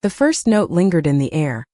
The first note lingered in the air,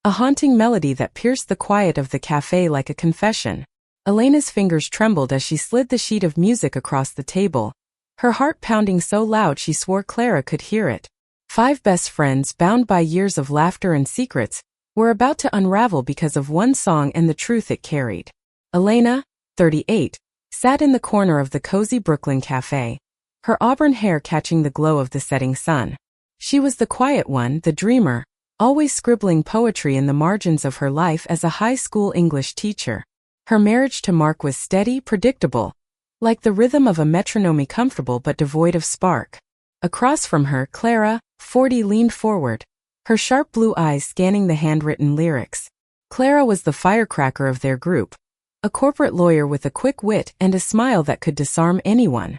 a haunting melody that pierced the quiet of the cafe like a confession. Elena's fingers trembled as she slid the sheet of music across the table, her heart pounding so loud she swore Clara could hear it. 5 best friends, bound by years of laughter and secrets, were about to unravel because of one song and the truth it carried. Elena, 38, sat in the corner of the cozy Brooklyn cafe, her auburn hair catching the glow of the setting sun. She was the quiet one, the dreamer, always scribbling poetry in the margins of her life as a high school English teacher. Her marriage to Mark was steady, predictable, like the rhythm of a metronome, comfortable but devoid of spark. Across from her, Clara, 40, leaned forward, her sharp blue eyes scanning the handwritten lyrics. Clara was the firecracker of their group, a corporate lawyer with a quick wit and a smile that could disarm anyone.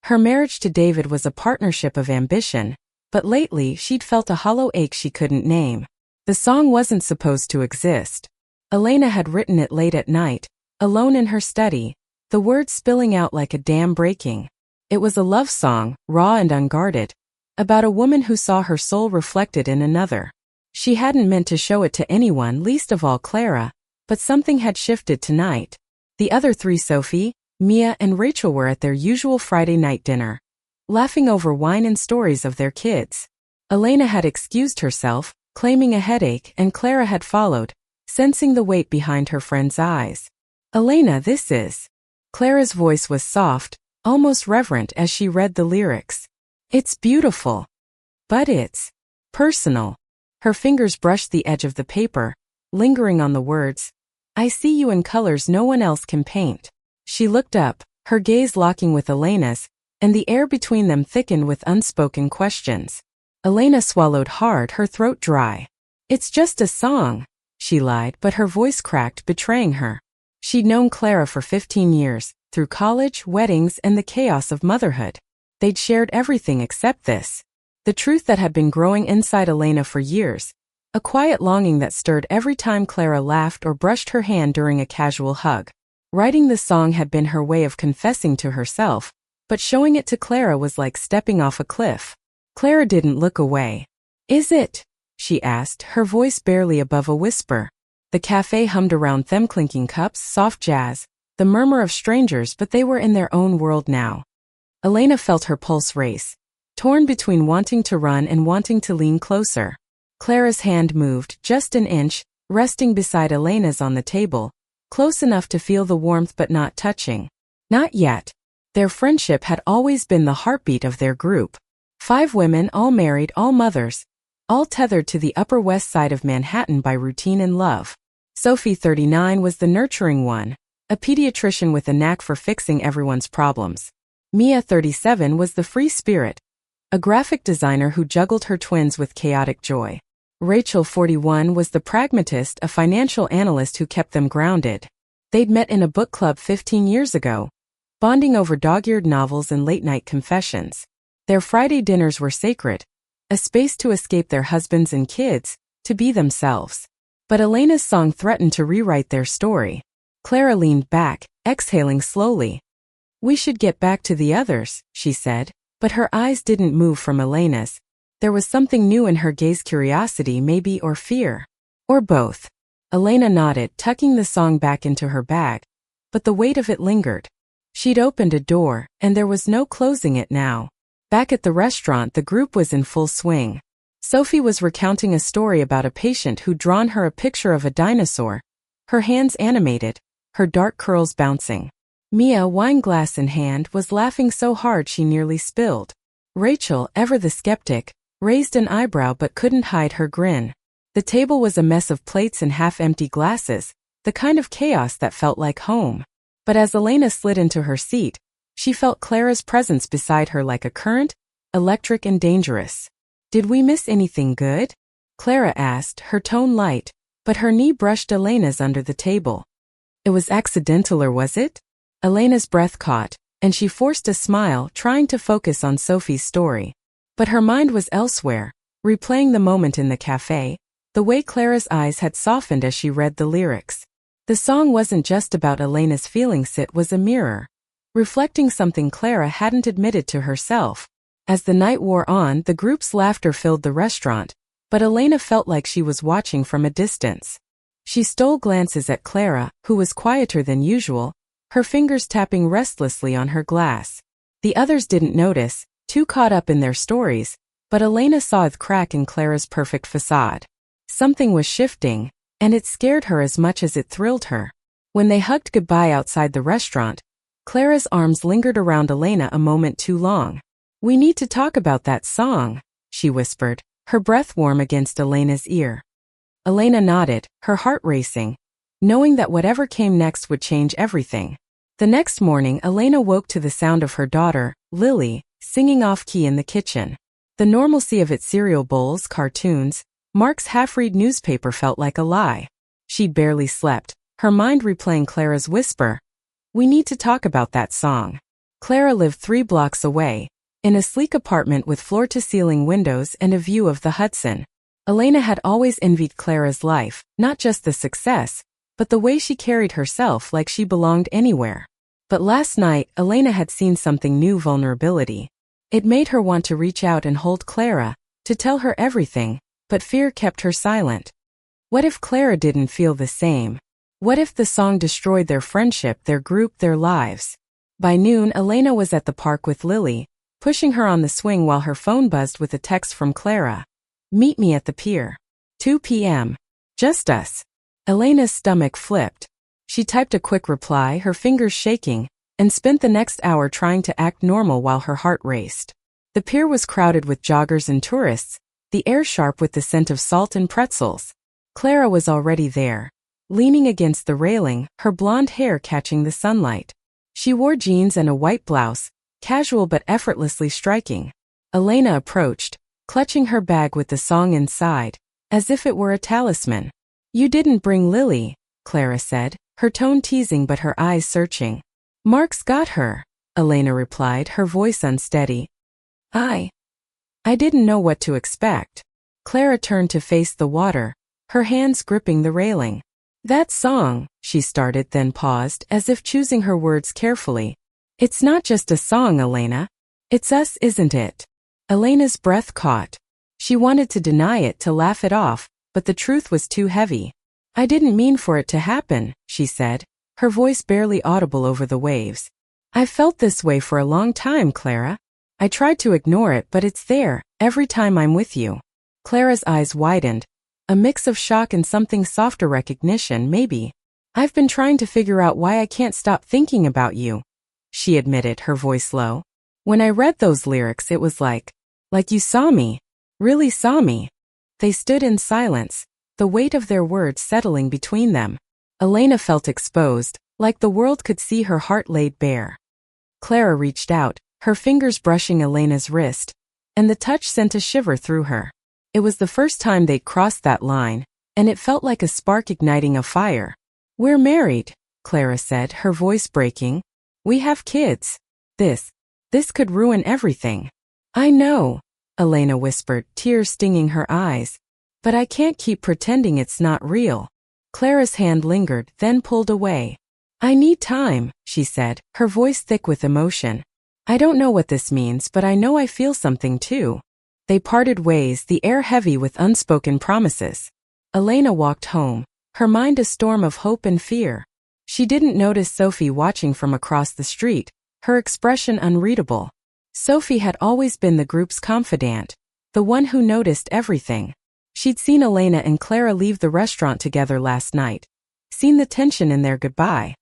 Her marriage to David was a partnership of ambition, but lately she'd felt a hollow ache she couldn't name. The song wasn't supposed to exist. Elena had written it late at night, alone in her study, the words spilling out like a dam breaking. It was a love song, raw and unguarded, about a woman who saw her soul reflected in another. She hadn't meant to show it to anyone, least of all Clara, but something had shifted tonight. The other 3, Sophie, Mia and Rachel, were at their usual Friday night dinner, laughing over wine and stories of their kids. Elena had excused herself, claiming a headache, and Clara had followed, sensing the weight behind her friend's eyes. Elena, this is... Clara's voice was soft, almost reverent as she read the lyrics. It's beautiful. But it's personal. Her fingers brushed the edge of the paper, lingering on the words, I see you in colors no one else can paint. She looked up, her gaze locking with Elena's, and the air between them thickened with unspoken questions. Elena swallowed hard, her throat dry. It's just a song, she lied, but her voice cracked, betraying her. She'd known Clara for 15 years, through college, weddings, and the chaos of motherhood. They'd shared everything except this. The truth that had been growing inside Elena for years, a quiet longing that stirred every time Clara laughed or brushed her hand during a casual hug. Writing the song had been her way of confessing to herself, but showing it to Clara was like stepping off a cliff. Clara didn't look away. Is it? She asked, her voice barely above a whisper. The cafe hummed around them, clinking cups, soft jazz, the murmur of strangers, but they were in their own world now. Elena felt her pulse race, torn between wanting to run and wanting to lean closer. Clara's hand moved, just an inch, resting beside Elena's on the table, close enough to feel the warmth but not touching. Not yet. Their friendship had always been the heartbeat of their group. 5 women, all married, all mothers, all tethered to the Upper West Side of Manhattan by routine and love. Sophie, 39, was the nurturing one, a pediatrician with a knack for fixing everyone's problems. Mia, 37, was the free spirit, a graphic designer who juggled her twins with chaotic joy. Rachel, 41, was the pragmatist, a financial analyst who kept them grounded. They'd met in a book club 15 years ago, bonding over dog-eared novels and late-night confessions. Their Friday dinners were sacred, a space to escape their husbands and kids, to be themselves. But Elena's song threatened to rewrite their story. Clara leaned back, exhaling slowly. We should get back to the others, she said, but her eyes didn't move from Elena's. There was something new in her gaze, curiosity maybe, or fear. Or both. Elena nodded, tucking the song back into her bag, but the weight of it lingered. She'd opened a door, and there was no closing it now. Back at the restaurant, the group was in full swing. Sophie was recounting a story about a patient who'd drawn her a picture of a dinosaur, her hands animated, her dark curls bouncing. Mia, wine glass in hand, was laughing so hard she nearly spilled. Rachel, ever the skeptic, raised an eyebrow but couldn't hide her grin. The table was a mess of plates and half-empty glasses, the kind of chaos that felt like home. But as Elena slid into her seat, she felt Clara's presence beside her like a current, electric and dangerous. Did we miss anything good? Clara asked, her tone light, but her knee brushed Elena's under the table. It was accidental, or was it? Elena's breath caught, and she forced a smile, trying to focus on Sophie's story. But her mind was elsewhere, replaying the moment in the cafe, the way Clara's eyes had softened as she read the lyrics. The song wasn't just about Elena's feelings, it was a mirror, reflecting something Clara hadn't admitted to herself. As the night wore on, the group's laughter filled the restaurant, but Elena felt like she was watching from a distance. She stole glances at Clara, who was quieter than usual, her fingers tapping restlessly on her glass. The others didn't notice, too caught up in their stories, but Elena saw a crack in Clara's perfect facade. Something was shifting, and it scared her as much as it thrilled her. When they hugged goodbye outside the restaurant, Clara's arms lingered around Elena a moment too long. "We need to talk about that song," she whispered, her breath warm against Elena's ear. Elena nodded, her heart racing, knowing that whatever came next would change everything. The next morning, Elena woke to the sound of her daughter, Lily, singing off-key in the kitchen. The normalcy of its cereal bowls, cartoons, Mark's half-read newspaper felt like a lie. She'd barely slept, her mind replaying Clara's whisper, "We need to talk about that song." Clara lived 3 blocks away, in a sleek apartment with floor-to-ceiling windows and a view of the Hudson. Elena had always envied Clara's life, not just the success, but the way she carried herself like she belonged anywhere. But last night, Elena had seen something new: vulnerability. It made her want to reach out and hold Clara, to tell her everything, but fear kept her silent. What if Clara didn't feel the same? What if the song destroyed their friendship, their group, their lives? By noon, Elena was at the park with Lily, pushing her on the swing while her phone buzzed with a text from Clara. "Meet me at the pier. 2 p.m. Just us." Elena's stomach flipped. She typed a quick reply, her fingers shaking, and spent the next hour trying to act normal while her heart raced. The pier was crowded with joggers and tourists, the air sharp with the scent of salt and pretzels. Clara was already there, leaning against the railing, her blonde hair catching the sunlight. She wore jeans and a white blouse, casual but effortlessly striking. Elena approached, clutching her bag with the song inside, as if it were a talisman. "You didn't bring Lily," Clara said, her tone teasing but her eyes searching. "Mark's got her," Elena replied, her voice unsteady. I didn't know what to expect." Clara turned to face the water, her hands gripping the railing. "That song," she started, then paused, as if choosing her words carefully. "It's not just a song, Elena. It's us, isn't it?" Elena's breath caught. She wanted to deny it, to laugh it off, but the truth was too heavy. "I didn't mean for it to happen," she said, her voice barely audible over the waves. "I've felt this way for a long time, Clara. I tried to ignore it, but it's there, every time I'm with you." Clara's eyes widened, a mix of shock and something softer, recognition, maybe. "I've been trying to figure out why I can't stop thinking about you," she admitted, her voice low. "When I read those lyrics, it was like you saw me, really saw me." They stood in silence, the weight of their words settling between them. Elena felt exposed, like the world could see her heart laid bare. Clara reached out, her fingers brushing Elena's wrist, and the touch sent a shiver through her. It was the first time they'd crossed that line, and it felt like a spark igniting a fire. "We're married," Clara said, her voice breaking. "We have kids. This could ruin everything." "I know," Elena whispered, tears stinging her eyes. "But I can't keep pretending it's not real." Clara's hand lingered, then pulled away. "I need time," she said, her voice thick with emotion. "I don't know what this means, but I know I feel something too." They parted ways, the air heavy with unspoken promises. Elena walked home, her mind a storm of hope and fear. She didn't notice Sophie watching from across the street, her expression unreadable. Sophie had always been the group's confidant, the one who noticed everything. She'd seen Elena and Clara leave the restaurant together last night, seen the tension in their goodbye.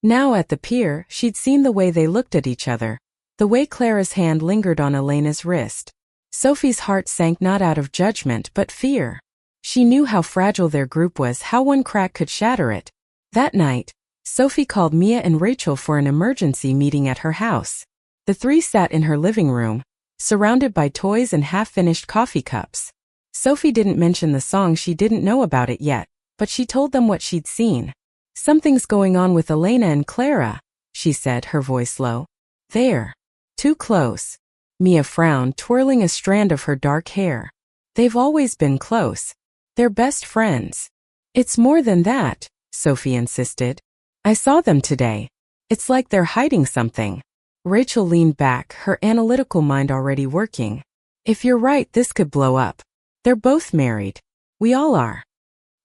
Now at the pier, she'd seen the way they looked at each other, the way Clara's hand lingered on Elena's wrist. Sophie's heart sank, not out of judgment but fear. She knew how fragile their group was, how one crack could shatter it. That night, Sophie called Mia and Rachel for an emergency meeting at her house. The 3 sat in her living room, surrounded by toys and half-finished coffee cups. Sophie didn't mention the song, she didn't know about it yet, but she told them what she'd seen. "Something's going on with Elena and Clara," she said, her voice low. "They're too close." Mia frowned, twirling a strand of her dark hair. "They've always been close. They're best friends." "It's more than that," Sophie insisted. "I saw them today. It's like they're hiding something." Rachel leaned back, her analytical mind already working. "If you're right, this could blow up." They're both married. We all are.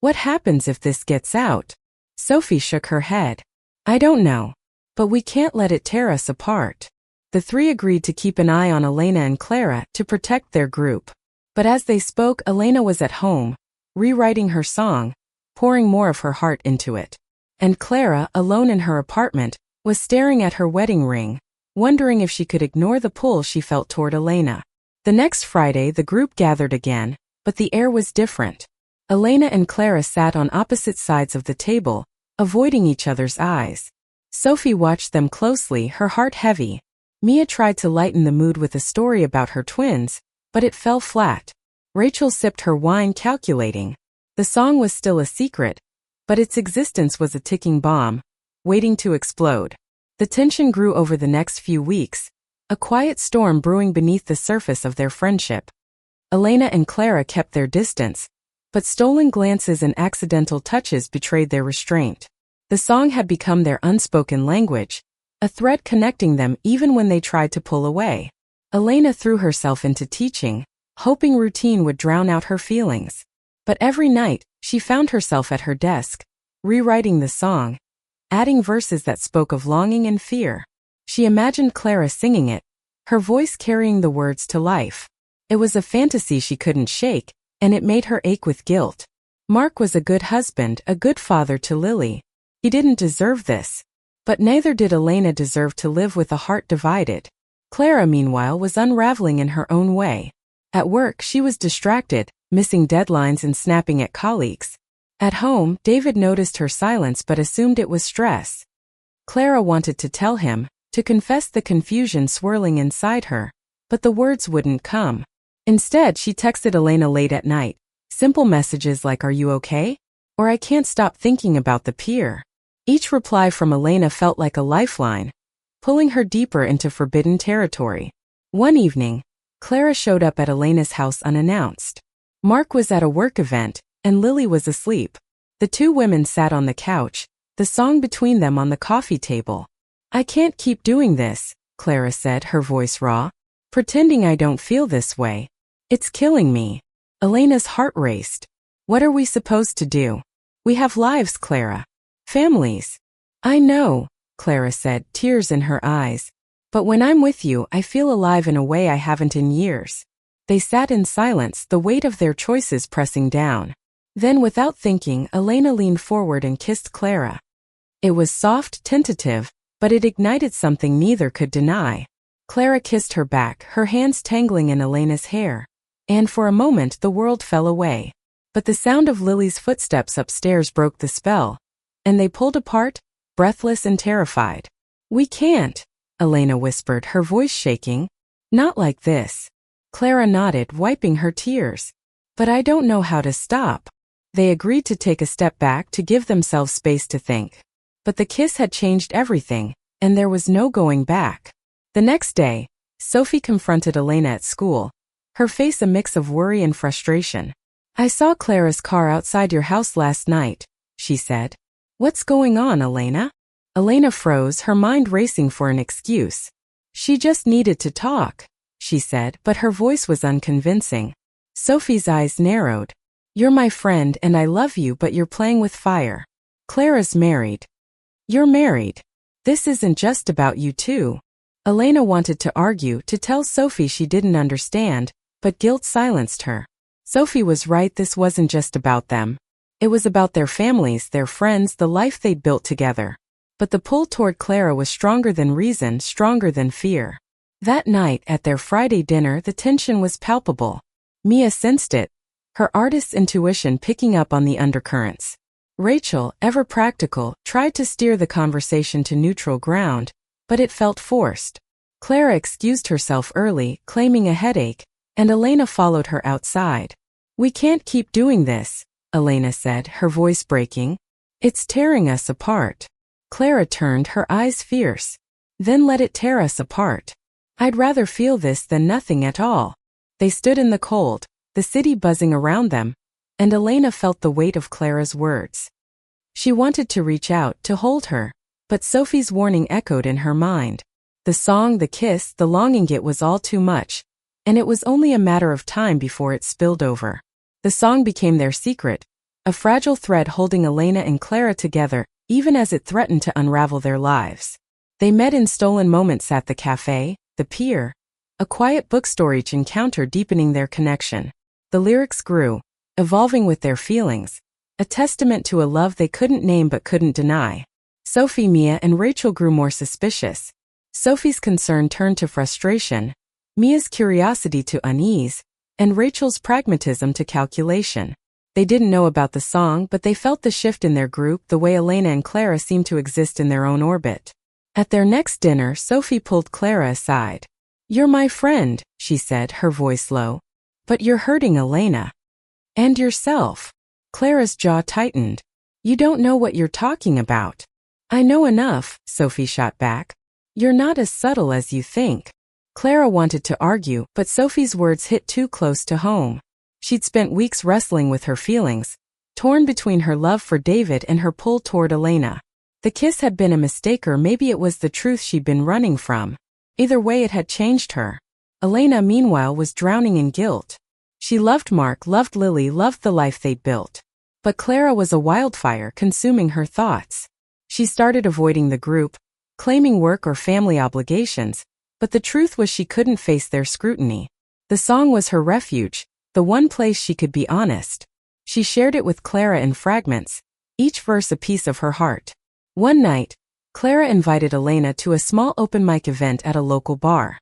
What happens if this gets out? Sophie shook her head. I don't know. But we can't let it tear us apart. The three agreed to keep an eye on Elena and Clara to protect their group. But as they spoke, Elena was at home, rewriting her song, pouring more of her heart into it. And Clara, alone in her apartment, was staring at her wedding ring, wondering if she could ignore the pull she felt toward Elena. The next Friday the group gathered again, but the air was different. Elena and Clara sat on opposite sides of the table, avoiding each other's eyes. Sophie watched them closely, her heart heavy. Mia tried to lighten the mood with a story about her twins, but it fell flat. Rachel sipped her wine, calculating. The song was still a secret, but its existence was a ticking bomb, waiting to explode. The tension grew over the next few weeks, a quiet storm brewing beneath the surface of their friendship. Elena and Clara kept their distance, but stolen glances and accidental touches betrayed their restraint. The song had become their unspoken language, a thread connecting them even when they tried to pull away. Elena threw herself into teaching, hoping routine would drown out her feelings. But every night, she found herself at her desk, rewriting the song, adding verses that spoke of longing and fear. She imagined Clara singing it, her voice carrying the words to life. It was a fantasy she couldn't shake, and it made her ache with guilt. Mark was a good husband, a good father to Lily. He didn't deserve this. But neither did Elena deserve to live with a heart divided. Clara, meanwhile, was unraveling in her own way. At work, she was distracted, missing deadlines and snapping at colleagues. At home, David noticed her silence but assumed it was stress. Clara wanted to tell him, to confess the confusion swirling inside her, but the words wouldn't come. Instead, she texted Elena late at night, simple messages like, "Are you okay?" or "I can't stop thinking about the pier." Each reply from Elena felt like a lifeline, pulling her deeper into forbidden territory. One evening, Clara showed up at Elena's house unannounced. Mark was at a work event, and Lily was asleep. The two women sat on the couch, the song between them on the coffee table. "I can't keep doing this," Clara said, her voice raw. "Pretending I don't feel this way. It's killing me." Elena's heart raced. "What are we supposed to do? We have lives, Clara. Families." "I know," Clara said, tears in her eyes. "But when I'm with you, I feel alive in a way I haven't in years." They sat in silence, the weight of their choices pressing down. Then, without thinking, Elena leaned forward and kissed Clara. It was soft, tentative, but it ignited something neither could deny. Clara kissed her back, her hands tangling in Elena's hair. And for a moment the world fell away. But the sound of Lily's footsteps upstairs broke the spell, and they pulled apart, breathless and terrified. "We can't," Elena whispered, her voice shaking. "Not like this." Clara nodded, wiping her tears. "But I don't know how to stop." They agreed to take a step back to give themselves space to think. But the kiss had changed everything, and there was no going back. The next day, Sophie confronted Elena at school, her face a mix of worry and frustration. "I saw Clara's car outside your house last night," she said. "What's going on, Elena?" Elena froze, her mind racing for an excuse. "She just needed to talk," she said, but her voice was unconvincing. Sophie's eyes narrowed. "You're my friend and I love you, but you're playing with fire. Clara's married." "You're married. This isn't just about you two." Elena wanted to argue, to tell Sophie she didn't understand, but guilt silenced her. Sophie was right, this wasn't just about them. It was about their families, their friends, the life they'd built together. But the pull toward Clara was stronger than reason, stronger than fear. That night, at their Friday dinner, the tension was palpable. Mia sensed it, her artist's intuition picking up on the undercurrents. Rachel, ever practical, tried to steer the conversation to neutral ground, but it felt forced. Clara excused herself early, claiming a headache, and Elena followed her outside. "We can't keep doing this," Elena said, her voice breaking. "It's tearing us apart." Clara turned, her eyes fierce. "Then let it tear us apart. I'd rather feel this than nothing at all." They stood in the cold, the city buzzing around them, and Elena felt the weight of Clara's words. She wanted to reach out, to hold her, but Sophie's warning echoed in her mind. The song, the kiss, the longing, it was all too much. and it was only a matter of time before it spilled over. The song became their secret, a fragile thread holding Elena and Clara together, even as it threatened to unravel their lives. They met in stolen moments at the cafe, the pier, a quiet bookstore, each encounter deepening their connection. The lyrics grew, evolving with their feelings, a testament to a love they couldn't name but couldn't deny. Sophie, Mia, and Rachel grew more suspicious. Sophie's concern turned to frustration, Mia's curiosity to unease, and Rachel's pragmatism to calculation. They didn't know about the song, but they felt the shift in their group, the way Elena and Clara seemed to exist in their own orbit. At their next dinner, Sophie pulled Clara aside. "You're my friend," she said, her voice low. "But you're hurting Elena. And yourself." Clara's jaw tightened. "You don't know what you're talking about." "I know enough," Sophie shot back. "You're not as subtle as you think." Clara wanted to argue, but Sophie's words hit too close to home. She'd spent weeks wrestling with her feelings, torn between her love for David and her pull toward Elena. The kiss had been a mistake, or maybe it was the truth she'd been running from. Either way, it had changed her. Elena, meanwhile, was drowning in guilt. She loved Mark, loved Lily, loved the life they'd built. But Clara was a wildfire consuming her thoughts. She started avoiding the group, claiming work or family obligations, but the truth was she couldn't face their scrutiny. The song was her refuge, the one place she could be honest. She shared it with Clara in fragments, each verse a piece of her heart. One night, Clara invited Elena to a small open mic event at a local bar.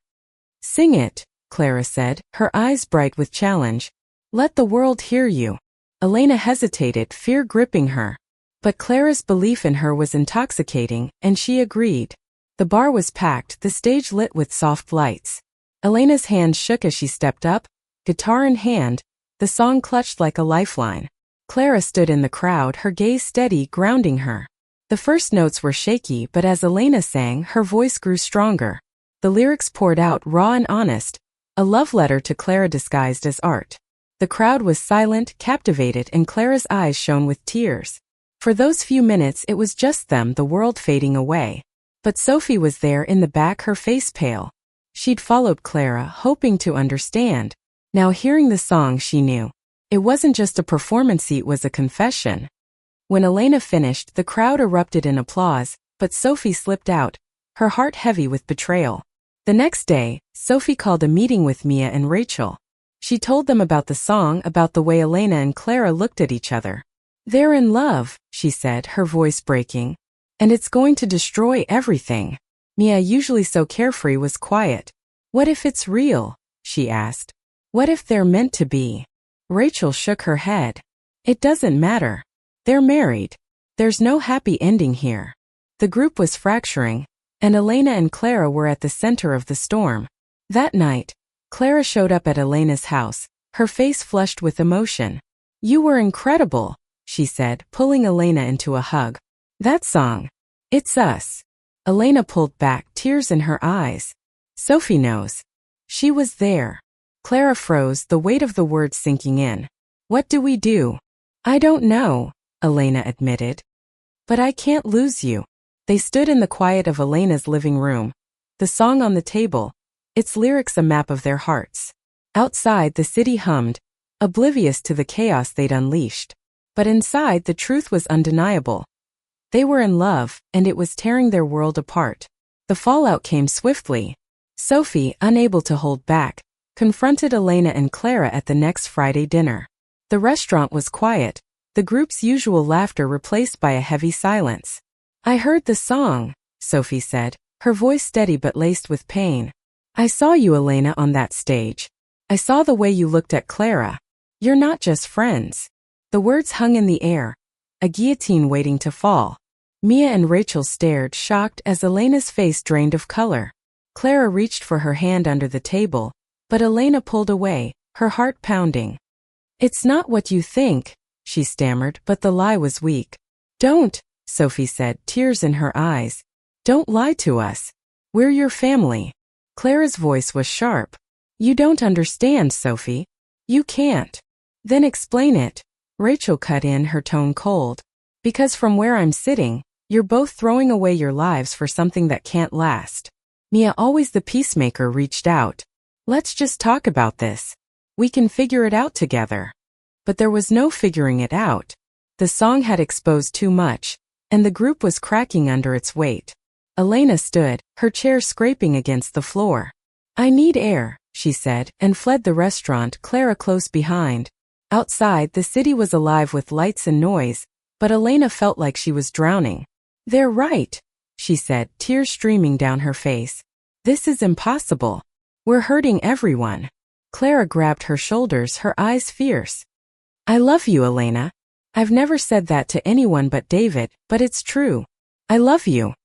"Sing it," Clara said, her eyes bright with challenge. "Let the world hear you." Elena hesitated, fear gripping her. But Clara's belief in her was intoxicating, and she agreed. The bar was packed, the stage lit with soft lights. Elena's hands shook as she stepped up, guitar in hand, the song clutched like a lifeline. Clara stood in the crowd, her gaze steady, grounding her. The first notes were shaky, but as Elena sang, her voice grew stronger. The lyrics poured out, raw and honest, a love letter to Clara disguised as art. The crowd was silent, captivated, and Clara's eyes shone with tears. For those few minutes it was just them, the world fading away. But Sophie was there in the back, her face pale. She'd followed Clara, hoping to understand. Now hearing the song, she knew. It wasn't just a performance, it was a confession. When Elena finished, the crowd erupted in applause, but Sophie slipped out, her heart heavy with betrayal. The next day, Sophie called a meeting with Mia and Rachel. She told them about the song, about the way Elena and Clara looked at each other. "They're in love," she said, her voice breaking. "And it's going to destroy everything." Mia, usually so carefree, was quiet. "What if it's real?" she asked. "What if they're meant to be?" Rachel shook her head. "It doesn't matter. They're married. There's no happy ending here." The group was fracturing, and Elena and Clara were at the center of the storm. That night, Clara showed up at Elena's house, her face flushed with emotion. "You were incredible," she said, pulling Elena into a hug. "That song. It's us." Elena pulled back, tears in her eyes. "Sophie knows. She was there." Clara froze, the weight of the words sinking in. "What do we do?" "I don't know," Elena admitted. "But I can't lose you." They stood in the quiet of Elena's living room, the song on the table, its lyrics a map of their hearts. Outside, the city hummed, oblivious to the chaos they'd unleashed. But inside, the truth was undeniable. They were in love, and it was tearing their world apart. The fallout came swiftly. Sophie, unable to hold back, confronted Elena and Clara at the next Friday dinner. The restaurant was quiet, the group's usual laughter replaced by a heavy silence. "I heard the song," Sophie said, her voice steady but laced with pain. "I saw you, Elena, on that stage. I saw the way you looked at Clara. You're not just friends." The words hung in the air, a guillotine waiting to fall. Mia and Rachel stared, shocked, as Elena's face drained of color. Clara reached for her hand under the table, but Elena pulled away, her heart pounding. "It's not what you think," she stammered, but the lie was weak. "Don't," Sophie said, tears in her eyes. "Don't lie to us. We're your family." Clara's voice was sharp. "You don't understand, Sophie. You can't." "Then explain it," Rachel cut in, her tone cold. "Because from where I'm sitting, you're both throwing away your lives for something that can't last." Mia, always the peacemaker, reached out. Let's just talk about this. We can figure it out together. But there was no figuring it out. The song had exposed too much, and the group was cracking under its weight. Elena stood, her chair scraping against the floor. I need air, she said, and fled the restaurant, Clara close behind. Outside, the city was alive with lights and noise, but Elena felt like she was drowning. They're right, she said, tears streaming down her face. This is impossible. We're hurting everyone. Clara grabbed her shoulders, her eyes fierce. I love you, Elena. I've never said that to anyone but David, but it's true. I love you.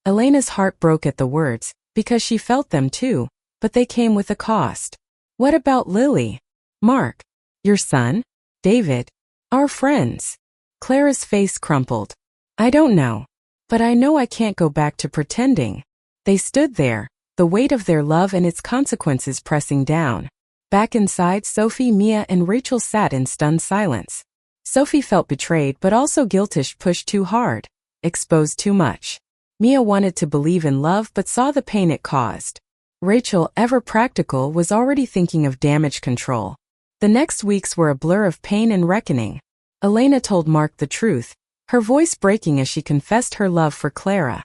Elena's heart broke at the words, because she felt them too, but they came with a cost. What about Lily? Mark? Your son? David? Our friends? Clara's face crumpled. I don't know. But I know I can't go back to pretending. They stood there, the weight of their love and its consequences pressing down. Back inside, Sophie, Mia, and Rachel sat in stunned silence. Sophie felt betrayed but also guiltish, pushed too hard, exposed too much. Mia wanted to believe in love but saw the pain it caused. Rachel, ever practical, was already thinking of damage control. The next weeks were a blur of pain and reckoning. Elena told Mark the truth, her voice breaking as she confessed her love for Clara.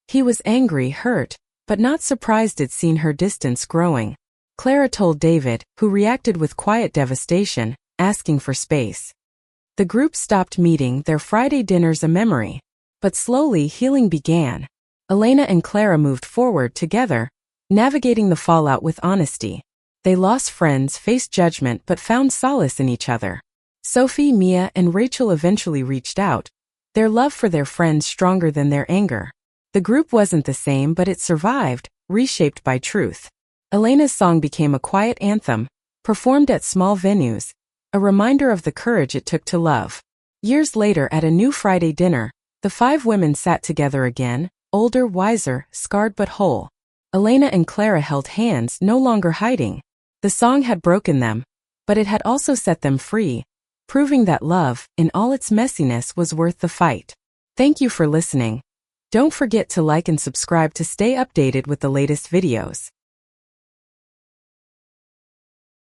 He was angry, hurt, but not surprised at seeing her distance growing. Clara told David, who reacted with quiet devastation, asking for space. The group stopped meeting, their Friday dinners a memory. But slowly healing began. Elena and Clara moved forward together, navigating the fallout with honesty. They lost friends, faced judgment, but found solace in each other. Sophie, Mia, and Rachel eventually reached out, their love for their friends stronger than their anger. The group wasn't the same, but it survived, reshaped by truth. Elena's song became a quiet anthem, performed at small venues, a reminder of the courage it took to love. Years later, at a new Friday dinner, the five women sat together again, older, wiser, scarred but whole. Elena and Clara held hands, no longer hiding. The song had broken them, but it had also set them free, proving that love, in all its messiness, was worth the fight. Thank you for listening. Don't forget to like and subscribe to stay updated with the latest videos.